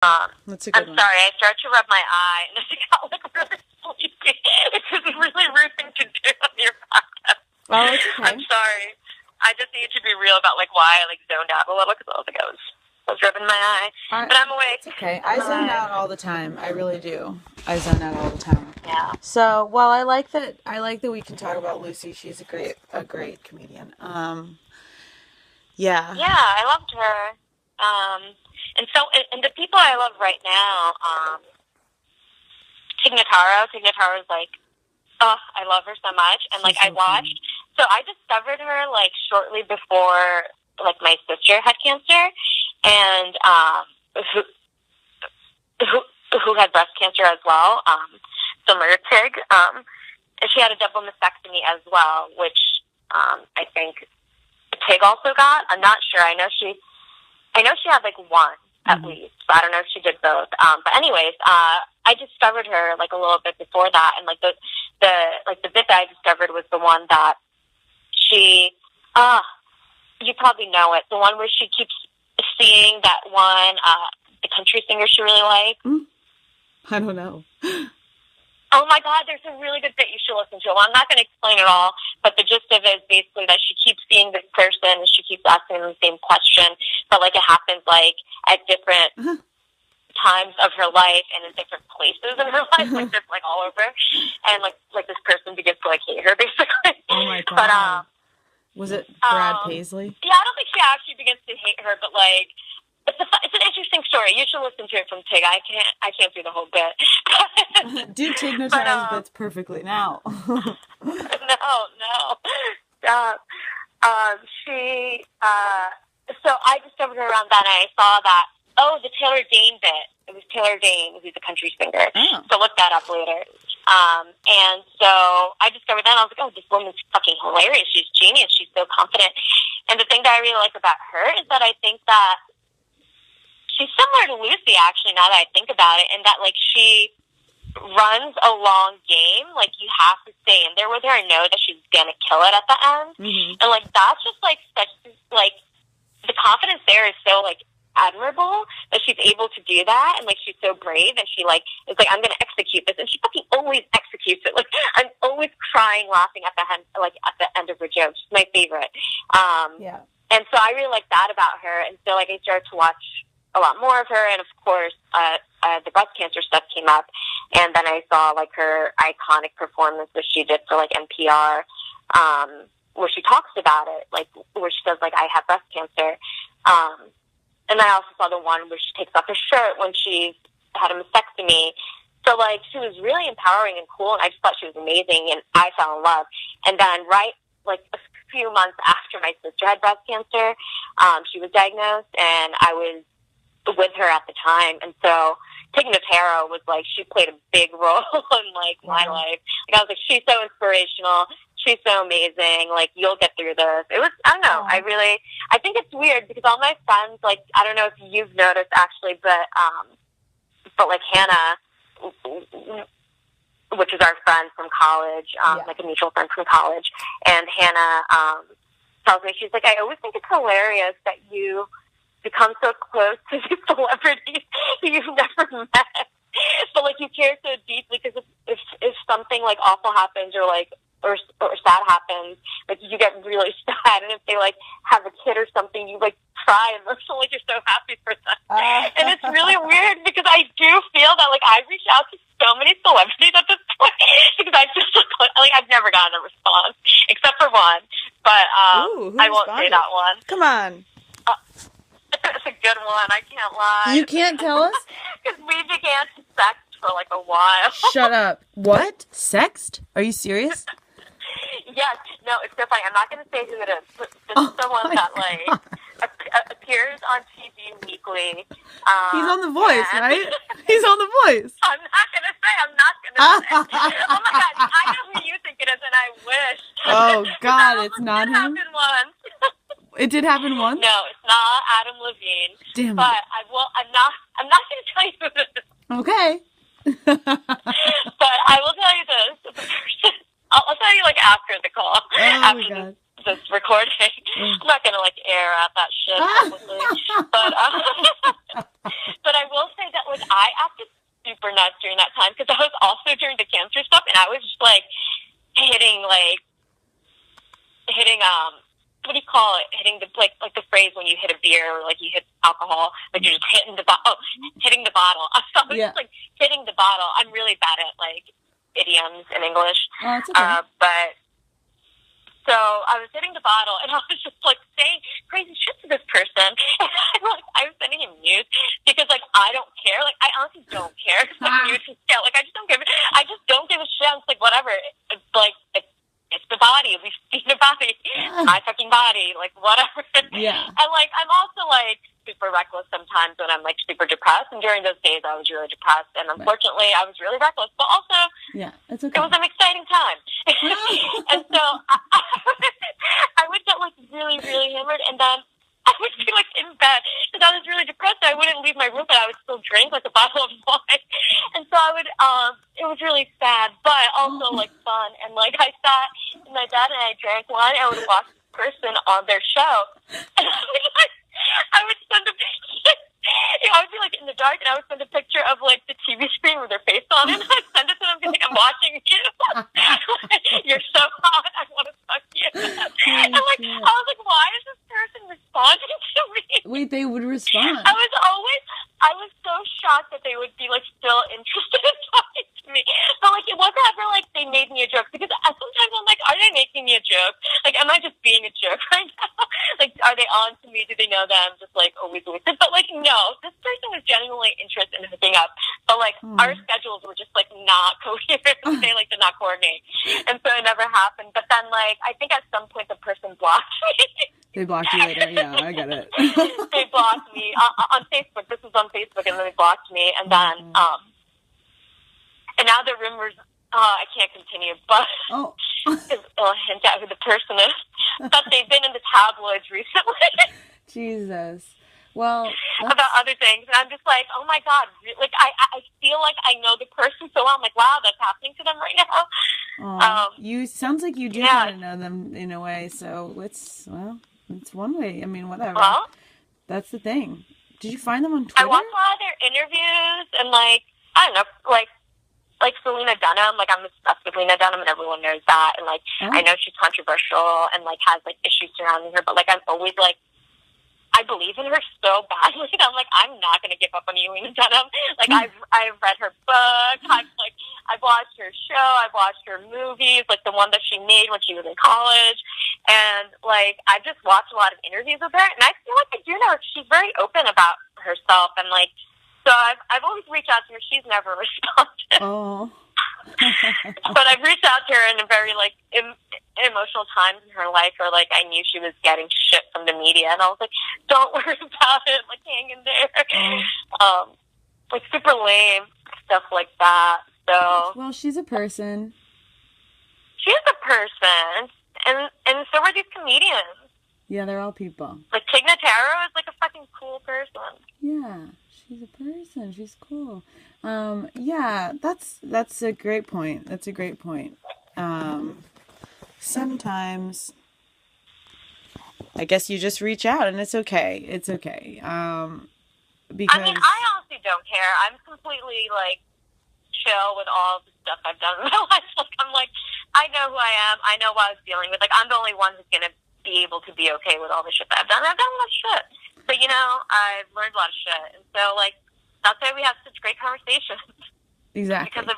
That's a good I'm one. sorry, I started to rub my eye, and I got like really sleepy, which is a really rude thing to do on your podcast. Oh, it's I'm okay. sorry. I just need to be real about like why I like zoned out a little because I was rubbing my eye, but I'm awake. It's okay. I I'm zone alive. out all the time. I really do. I zone out all the time. Yeah. So, well, I like that. I like that we can talk about Lucy. She's a great comedian. Yeah. Yeah, I loved her. And so, and the people I love right now, Tig Notaro. Tig Notaro's like, oh, I love her so much. And like, She's I so funny. watched, so I discovered her like shortly before like my sister had cancer, and who who who had breast cancer as well. Similar to Tig. And she had a double mastectomy as well, which I think Tig also got. I'm not sure. I know she had like one at least, but I don't know if she did both. But anyways, I discovered her like a little bit before that, and like the bit that I discovered was the one that she, you probably know it, the one where she keeps seeing that one, the country singer she really likes. I don't know. Oh my God, there's a really good bit you should listen to. Well, I'm not going to explain it all, but the gist of it is basically that she keeps seeing this person and she keeps asking them the same question, but like it happens like at different times of her life and in different places in her life, like just like all over, and like this person begins to like hate her basically. Oh my God. But was it Brad Paisley? yeah, I don't think she actually begins to hate her, but like it's an interesting story. You should listen to it from Tig. I can't do the whole bit. Do Tig Notaro's bits perfectly now. No. She so I discovered her around then, and I saw that the Taylor Dane bit. It was Taylor Dane, who's a country singer. Oh. So look that up later. And so I discovered that, and I was like, oh, this woman's fucking hilarious. She's genius. She's so confident. And the thing that I really like about her is that I think that she's similar to Lucy, actually, now that I think about it, and that, like, she runs a long game. Like, you have to stay in there with her and know that she's gonna kill it at the end. And, like, that's just, like, such, like, the confidence there is so, like, admirable that she's able to do that, and, like, she's so brave, and she, like, is like, I'm gonna execute this, and she fucking always executes it. Like, I'm always crying, laughing at the end, like, at the end of her joke. She's my favorite. Yeah. And so I really like that about her, and so, like, I started to watch a lot more of her, and of course, the breast cancer stuff came up, and then I saw like her iconic performance that she did for like NPR, where she talks about it, like where she says like I have breast cancer, and then I also saw the one where she takes off her shirt when she's had a mastectomy. So like she was really empowering and cool, and I just thought she was amazing, and I fell in love. And then right like a few months after my sister had breast cancer, she was diagnosed, and I was with her at the time, and so Tig Notaro was like, she played a big role in like my life. Like I was like, she's so inspirational, she's so amazing, like you'll get through this. It was, I don't know, I think it's weird because all my friends, like I don't know if you've noticed actually, but like Hannah, which is our friend from college, like a mutual friend from college, and Hannah tells me, she's like, I always think it's hilarious that you become so close to these celebrities who you've never met, but like you care so deeply because if something like awful happens or like or sad happens, like you get really sad, and if they like have a kid or something, you like cry emotionally. Like you're so happy for them, and it's really weird because I do feel that like I reach out to so many celebrities at this point because I just like I've never gotten a response except for one, but I won't say that one. Come on. It's a good one. I can't lie. You can't tell us? Because we began to sext for like a while. Shut up. What? Sext? Are you serious? Yes. No, it's so funny. I'm not going to say who it is. But this is someone that like appears on TV weekly. He's on The Voice, right? He's on The Voice. I'm not going to say. Oh my God. I know who you think it is, and I wish. Oh God, it's not him? Happened once. It did happen once? No, it's not Adam Levine. Damn it. But I'm not going to tell you who it is. Okay. But I will tell you this. The person, I'll tell you like after the call. After this recording. I'm not going to like air out that shit publicly. But I will say that was I acted super nuts during that time because I was also during the cancer stuff, and I was just like hitting what do you call it? Hitting the like the phrase when you hit a beer or like you hit alcohol, like you're just hitting the bottle. Hitting the bottle. So I was just like hitting the bottle. I'm really bad at like idioms in English. Oh, it's okay. But so I was hitting the bottle and I was just like saying crazy shit to this person. And like I was sending him news because like I don't care. Like I honestly don't care. Like news is scale. Like I just don't give a shit. It's like whatever. It's like it's the body. We've seen the body. My fucking body. Like, whatever. Yeah. And, like, I'm also, like, super reckless sometimes when I'm, like, super depressed. And during those days, I was really depressed. And, unfortunately, I was really reckless. But also, it's okay. It was an exciting time. And so, I would get, like, really, really hammered. And then I would be, like, in bed. Because I was really depressed. I wouldn't leave my room, but I would still drink, like, a bottle of wine. And so I would, it was really sad, but also, like, fun. And, like, I sat in my bed and I drank wine. I would watch this person on their show. And I would send a picture. I would be, like, in the dark, and I would send a picture of, like, the TV screen with their face on it. And I'd send it to them and be like, I'm watching you. You're so hot. I want to fuck you. And, like, I was like, why is this person responding to me? Wait, they would respond? I was so shocked that they would be, like, still interested in talking to me. But, like, it wasn't ever, like, they made me a joke. Because sometimes I'm like, are they making me a joke? Like, am I just being a joke right now? Like, are they on to me? Do they know that I'm just, like, always wasted? But, like, no. This person was genuinely interested in hooking up. But, like, our schedules were just, like, not coherent. They, like, did not coordinate. And so it never happened. But then, like, I think at some point the person blocked me. They blocked you later. Yeah, I get it. They blocked me on Facebook. This was on Facebook, and then they blocked me. And then, and now the rumors. I can't continue, but it'll hint at who the person is. But they've been in the tabloids recently. Jesus. Well, about other things, and I'm just like, oh my god, like I feel like I know the person so well. I'm like, wow, that's happening to them right now. You sounds like you do kind of know them in a way. So it's one way. I mean, whatever. Well, that's the thing. Did you find them on Twitter? I watched a lot of their interviews, and like I don't know, like Selena Dunham. Like I'm obsessed with Lena Dunham, and everyone knows that. And like I know she's controversial and like has like issues surrounding her, but like I'm always like. I believe in her so badly. I'm like, I'm not going to give up on you, Lena Dunham. Like, I've read her book. I've watched her show. I've watched her movies, like the one that she made when she was in college. And, like, I've just watched a lot of interviews with her. And I feel like I do know her. She's very open about herself. And, like, so I've always reached out to her. She's never responded. Oh. But I've reached out to her in a very, like, emotional times in her life where, like, I knew she was getting shit from the media. And I was like, don't worry about it. Like, hang in there. Like, super lame stuff like that. So. Well, she's a person. She's a person. And so are these comedians. Yeah, they're all people. Like, Tig Notaro is, like, a fucking cool person. Yeah, she's a person. She's cool. Yeah, that's a great point. That's a great point. Sometimes I guess you just reach out and it's okay. It's okay. Because I mean, I honestly don't care. I'm completely like chill with all the stuff I've done in my life. Like I'm like, I know who I am. I know what I was dealing with. Like I'm the only one who's gonna be able to be okay with all the shit that I've done. I've done a lot of shit, but you know, I've learned a lot of shit, and so like that's why we have such great conversations. Exactly. Because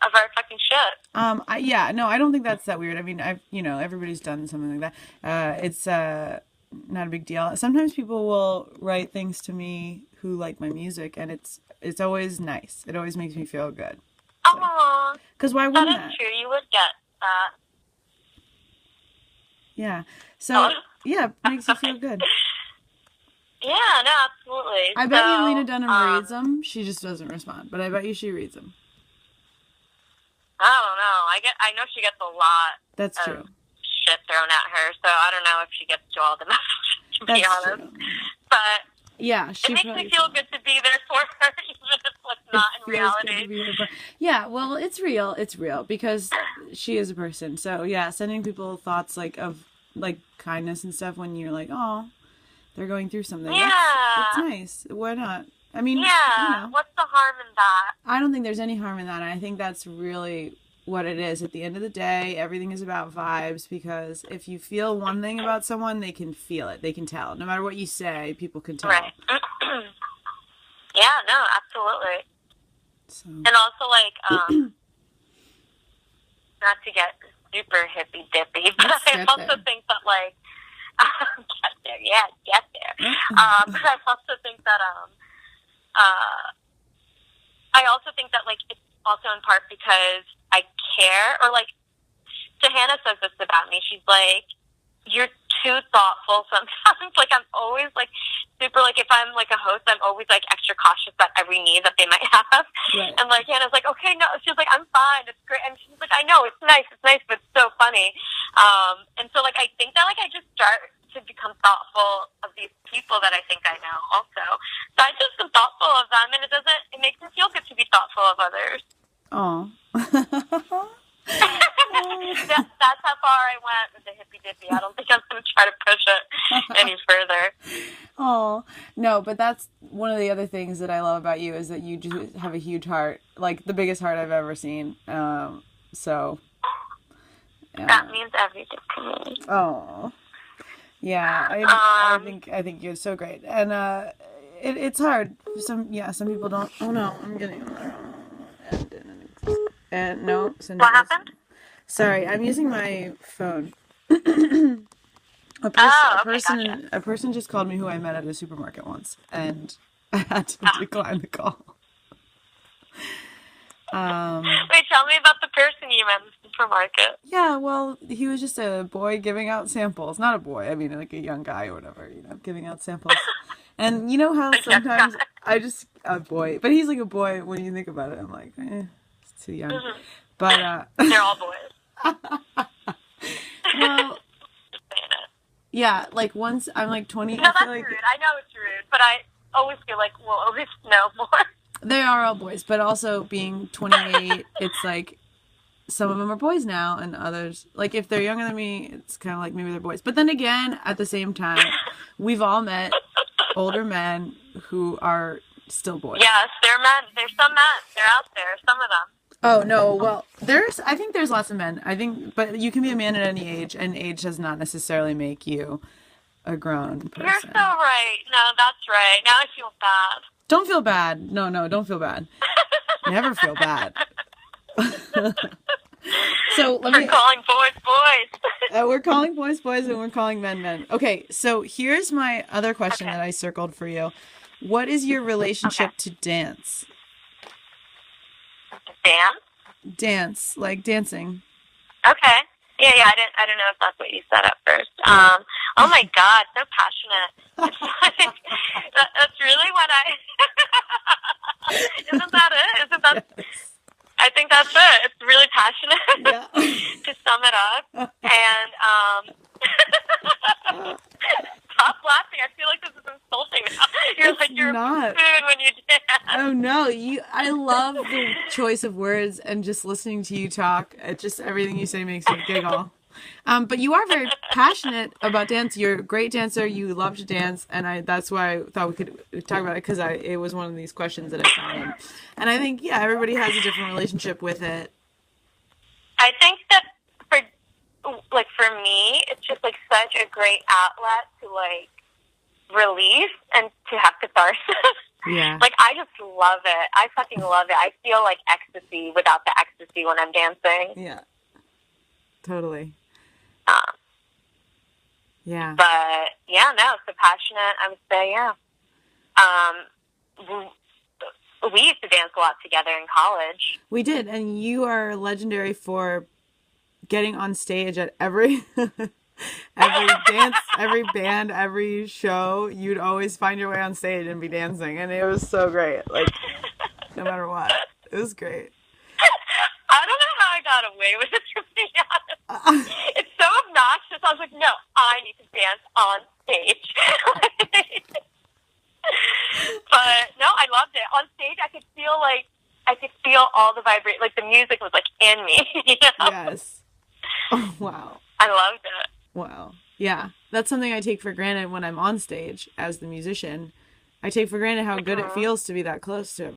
of our fucking shit. Yeah, no, I don't think that's that weird. I mean, everybody's done something like that. It's not a big deal. Sometimes people will write things to me who like my music, and it's always nice. It always makes me feel good. Aww. Because why wouldn't that? That is true. You would get that. Yeah. So, yeah, it makes you feel good. Yeah, no, absolutely. I bet you Lena Dunham reads them. She just doesn't respond, but I bet you she reads them. I don't know. I know she gets a lot. That's true. Shit thrown at her, so I don't know if she gets to all the messages. To be honest, true. But yeah, it makes me feel good to be there for her, even if it's not in reality. Yeah, well, it's real. It's real because she is a person. So yeah, sending people thoughts like of like kindness and stuff when you're like, oh. They're going through something. Yeah. That's nice. Why not? I mean, Yeah, what's the harm in that? I don't think there's any harm in that. And I think that's really what it is. At the end of the day, everything is about vibes, because if you feel one thing about someone, they can feel it. They can tell. No matter what you say, people can tell. Right. Yeah, no, absolutely. So. And also, like, not to get super hippy-dippy, but I also think that, like, get there. But I also think that, I also think that, like, it's also in part because I care, or, like, Hannah says this about me. She's like, you're too thoughtful sometimes. Like, I'm always, like, super, like, if I'm, like, a host, I'm always, like, extra cautious about every need that they might have. Right. And, like, Hannah's like, okay, no. She's like, I'm fine. It's great. And she's like, I know, it's nice, but it's so funny. And so, like, I think that, like, I just start to become thoughtful of these people that I think I know also. So I just am thoughtful of them, and it makes me feel good to be thoughtful of others. Oh. That's how far I went with the hippy-dippy. I don't think I'm going to try to push it any further. Oh, no, but that's one of the other things that I love about you, is that you just have a huge heart, like the biggest heart I've ever seen. So. Yeah. That means everything to me. Oh. Yeah, I think you're so great, and it's hard. Some people don't. Oh no, I'm getting. And no. What happened? Sorry, I'm using my phone. A person just called me who I met at a supermarket once, and I had to decline the call. Wait, tell me about the person you met in the supermarket. Yeah, well, he was just a boy giving out samples. Not a boy, I mean, like a young guy or whatever, giving out samples. And you know how sometimes a boy, but he's like a boy when you think about it. I'm like, it's too young. Mm-hmm. But, they're all boys. Well, yeah, like once I'm like 20. No, that's rude. I know it's rude, but I always feel like we'll always know more. They are all boys, but also being 28, it's like some of them are boys now, and others, like if they're younger than me, it's kind of like maybe they're boys. But then again, at the same time, we've all met older men who are still boys. Yes, they're men. There's some men. They're out there. Some of them. Oh no, well, I think there's lots of men. But you can be a man at any age, and age does not necessarily make you a grown person. You're so right. No, that's right. Now I feel bad. Don't feel bad. No, don't feel bad. Never feel bad. So we're calling boys. We're calling boys, and we're calling men. Okay, so here's my other question that I circled for you. What is your relationship to dance? Dance, like dancing. Okay. Yeah. I didn't know if that's what you said at first. Oh my God, so passionate. It's like, that's really what Isn't that it? Isn't that? Yes. I think that's it. It's really passionate. Yeah. To sum it up. And stop laughing. I feel like this is insulting now. You're not. Food when you dance. Oh no, I love the choice of words, and just listening to you talk. Just everything you say makes me giggle. But you are very passionate about dance. You're a great dancer. You love to dance, and that's why I thought we could talk about it, because it was one of these questions that I found. And I think everybody has a different relationship with it. I think that for me, it's just like such a great outlet to like release and to have catharsis. Yeah. Like I just love it. I fucking love it. I feel like ecstasy without the ecstasy when I'm dancing. Yeah. Totally. Yeah. But no, so passionate, I would say, yeah. We used to dance a lot together in college. We did, and you are legendary for getting on stage at every dance, every band, every show. You'd always find your way on stage and be dancing, and it was so great. Like, no matter what, it was great. I don't know how I got away with it, to be honest. It's so obnoxious. I was like, no, I need to dance on stage. But no, I loved it. On stage, I could feel all the vibration. Like the music was like in me. You know? Yes. Oh, wow. I loved it. Wow. Yeah. That's something I take for granted when I'm on stage as the musician. I take for granted how good it Mhm. feels to be that close to him.